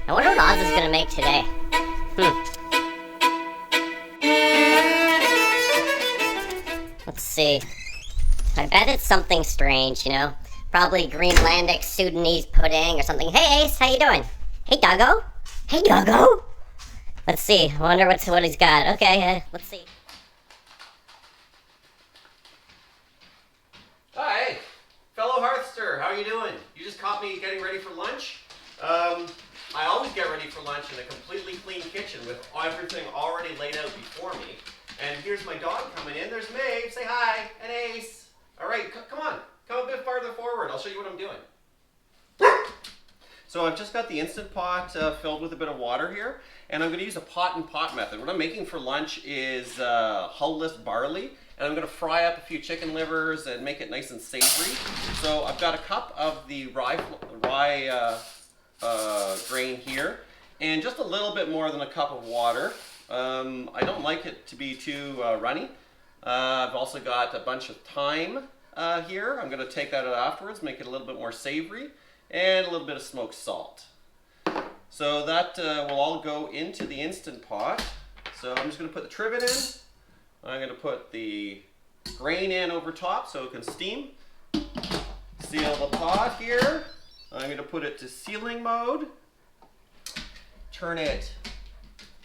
I wonder what Oz is gonna make today. Let's see. I bet it's something strange, you know? Probably Greenlandic Sudanese pudding or something. Hey Ace, how you doing? Hey Doggo? Hey Doggo? Let's see. I wonder what he's got. Okay, let's see. Hi, fellow Hearthster. How are you doing? You just caught me getting ready for lunch. I always get ready for lunch in a completely clean kitchen with everything already laid out before me. And here's my dog coming in. There's Maeve. Say hi. And Ace. All right, come on. Come a bit farther forward. I'll show you what I'm doing. So I've just got the Instant Pot filled with a bit of water here. And I'm going to use a pot and pot method. What I'm making for lunch is hull-less barley. And I'm going to fry up a few chicken livers and make it nice and savory. So I've got a cup of the rye grain here, and just a little bit more than a cup of water. I don't like it to be too runny. I've also got a bunch of thyme here. I'm going to take that out afterwards, make it a little bit more savory, and a little bit of smoked salt. So that will all go into the Instant Pot. So I'm just going to put the trivet in. I'm going to put the grain in over top so it can steam. Seal the pot here. I'm going to put it to sealing mode. Turn it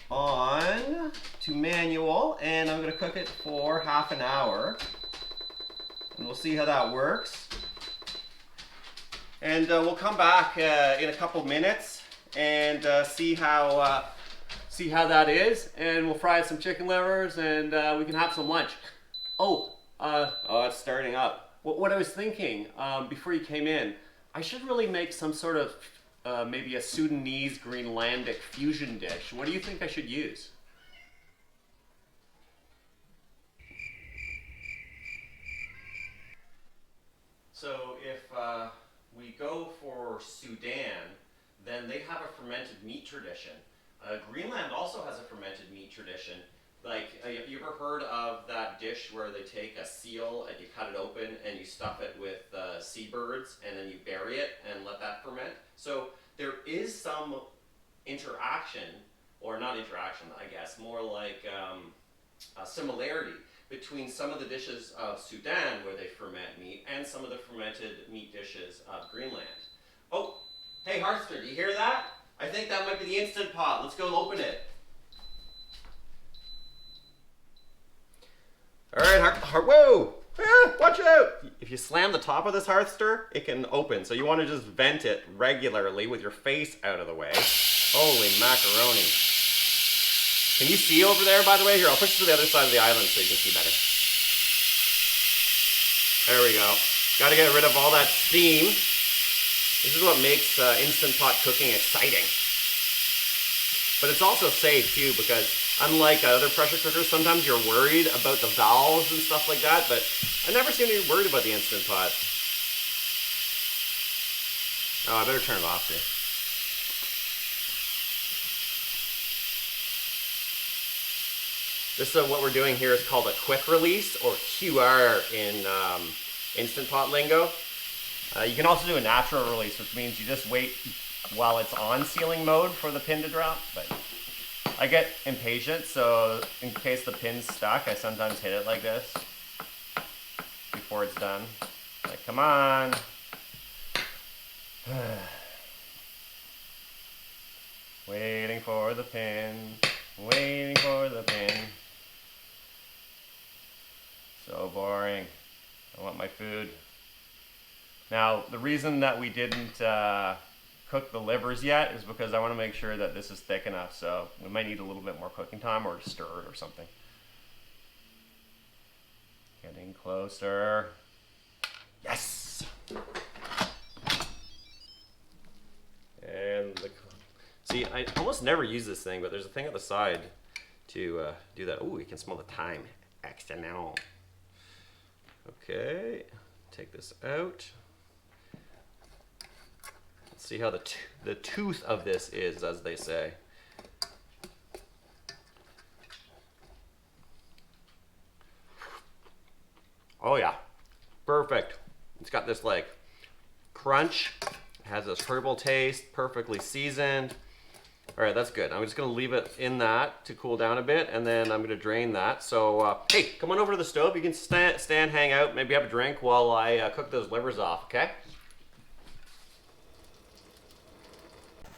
on to manual, and I'm going to cook it for half an hour. And we'll see how that works. And we'll come back in a couple minutes and see how that is, and we'll fry some chicken livers, and we can have some lunch. Oh, it's starting up. What I was thinking before you came in, I should really make some sort of maybe a Sudanese Greenlandic fusion dish. What do you think I should use? So if we go for Sudan, then they have a fermented meat tradition. Greenland also has a fermented meat tradition. Like, have you ever heard of that dish where they take a seal and you cut it open and you stuff it with seabirds and then you bury it and let that ferment? So there is some interaction, or not interaction, I guess, more like a similarity between some of the dishes of Sudan where they ferment meat and some of the fermented meat dishes of Greenland. Oh, hey Hearthster, do you hear that? I think that might be the Instant Pot. Let's go open it. All right, whoa! Watch out! If you slam the top of this Hearthster, it can open. So you want to just vent it regularly with your face out of the way. Holy macaroni. Can you see over there, by the way? Here, I'll push it to the other side of the island so you can see better. There we go. Got to get rid of all that steam. This is what makes Instant Pot cooking exciting. But it's also safe too, because unlike other pressure cookers, sometimes you're worried about the valves and stuff like that, but I've never seen you worried about the Instant Pot. Oh, I better turn it off too. This is what we're doing here is called a quick release, or QR in Instant Pot lingo. You can also do a natural release, which means you just wait while it's on sealing mode for the pin to drop. But I get impatient, so in case the pin's stuck, I sometimes hit it like this before it's done. Like, come on. Waiting for the pin, waiting for the pin. So boring. I want my food. Now, the reason that we didn't cook the livers yet is because I want to make sure that this is thick enough, so we might need a little bit more cooking time or stir it or something. Getting closer. Yes! And see, I almost never use this thing, but there's a thing at the side to do that. Oh, you can smell the thyme. Extra now. Okay, take this out. Let's see how the tooth of this is, as they say. Oh yeah, perfect. It's got this like crunch, it has this herbal taste, perfectly seasoned. All right, that's good. I'm just gonna leave it in that to cool down a bit, and then I'm gonna drain that. So, hey, come on over to the stove. You can stand, hang out, maybe have a drink while I cook those livers off, okay?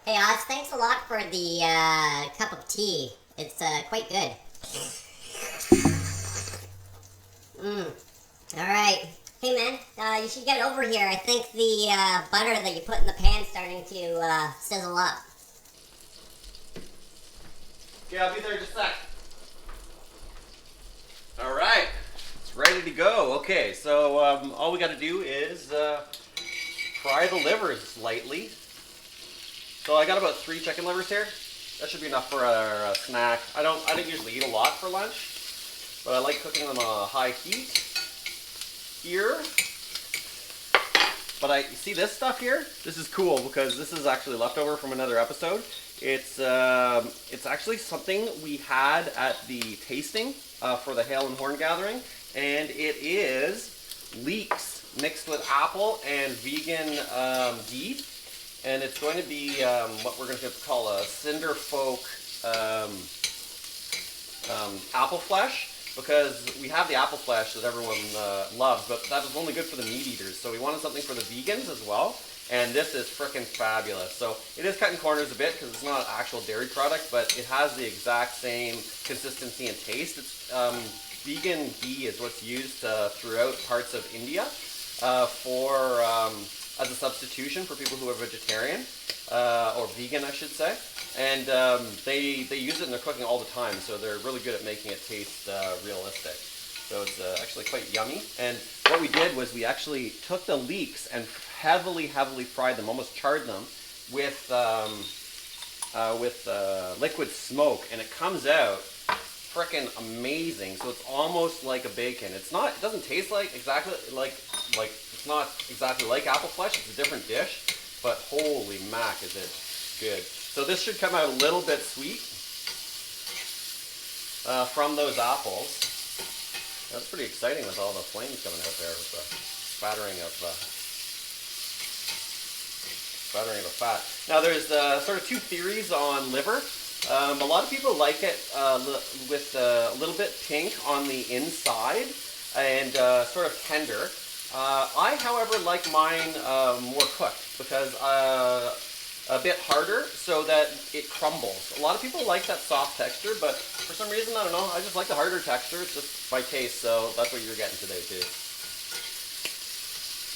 Hey Oz, thanks a lot for the cup of tea. It's quite good. Alright. Hey man, you should get over here. I think the butter that you put in the pan's starting to sizzle up. Yeah, I'll be there in just a sec. All right, it's ready to go. Okay, so all we got to do is fry the livers lightly. So I got about 3 chicken livers here. That should be enough for a snack. I don't usually eat a lot for lunch, but I like cooking them on a high heat here. But you see this stuff here? This is cool because this is actually leftover from another episode. It's actually something we had at the tasting for the Hail and Horn gathering, and it is leeks mixed with apple and vegan ghee, and it's going to be what we're going to call a Cinder Folk Apple-Flesh, because we have the apple flesh that everyone loves, but that is only good for the meat eaters, so we wanted something for the vegans as well. And this is frickin' fabulous. So it is cutting corners a bit because it's not an actual dairy product, but it has the exact same consistency and taste. It's vegan ghee is what's used throughout parts of India as a substitution for people who are vegetarian or vegan, I should say. And they use it in their cooking all the time, so they're really good at making it taste realistic. So it's actually quite yummy. And what we did was we actually took the leeks and heavily fried them, almost charred them with liquid smoke, and it comes out frickin' amazing. So it's almost like a bacon. It doesn't taste exactly like it's not exactly like apple flesh. It's a different dish, but holy mac, is it good. So this should come out a little bit sweet from those apples. That's pretty exciting with all the flames coming out there with the spattering of fat. Now there's sort of 2 theories on liver. A lot of people like it with a little bit pink on the inside and sort of tender. I, however, like mine more cooked because a bit harder so that it crumbles. A lot of people like that soft texture, but for some reason, I don't know, I just like the harder texture. It's just my taste, so that's what you're getting today too.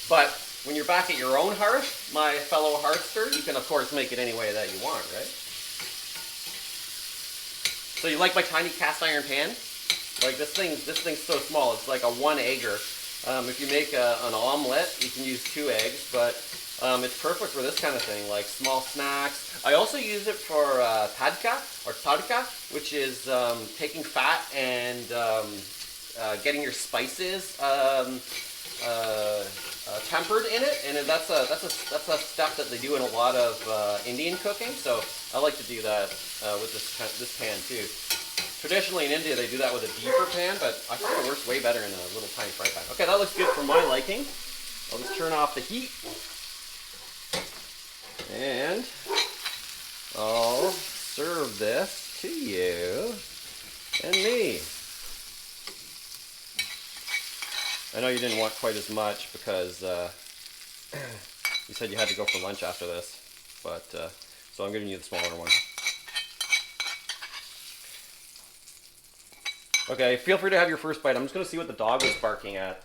But when you're back at your own hearth, my fellow Hearthersters, you can of course make it any way that you want, right? So you like my tiny cast iron pan? Like this thing's so small, it's like a 1-egger. If you make an omelet, you can use 2 eggs, but it's perfect for this kind of thing, like small snacks. I also use it for tadka, which is taking fat and getting your spices tempered in it, and that's a step that they do in a lot of Indian cooking. So I like to do that with this pan too. Traditionally in India they do that with a deeper pan, but I find it works way better in a little tiny fry pan. Okay, that looks good for my liking. I'll just turn off the heat, and I'll serve this to you and me. I know you didn't want quite as much because you said you had to go for lunch after this, but so I'm giving you the smaller one. Okay, feel free to have your first bite. I'm just going to see what the dog was barking at.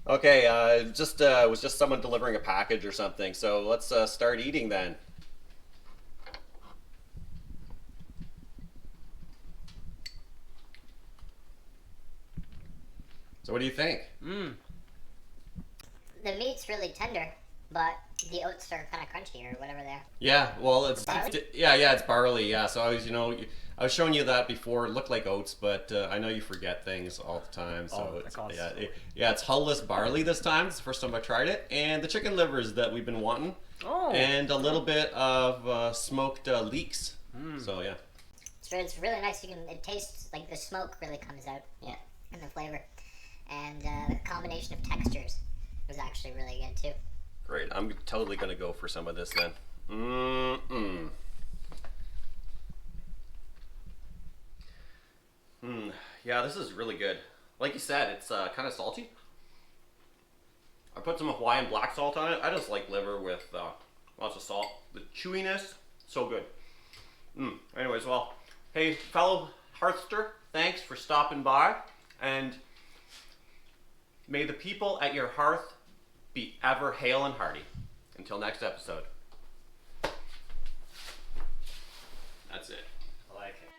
Okay, it was just someone delivering a package or something. So let's start eating then. So what do you think? The meat's really tender, but the oats are kind of crunchy or whatever they are. Yeah, well, it's Barley? it's barley. Yeah, so I was showing you that before. It looked like oats, but I know you forget things all the time. So it's hull-less barley this time. It's the first time I tried it, and the chicken livers that we've been wanting, and a little bit of smoked leeks. So yeah, It's really nice. It tastes like the smoke really comes out. Yeah, and the flavor, and the combination of textures was actually really good too. Great. I'm totally gonna go for some of this then. Yeah, this is really good. Like you said, it's kind of salty. I put some Hawaiian black salt on it. I just like liver with lots of salt. The chewiness, so good. Anyways, well, hey, fellow Hearthster, thanks for stopping by, and may the people at your hearth be ever hale and hearty. Until next episode. That's it. I like it.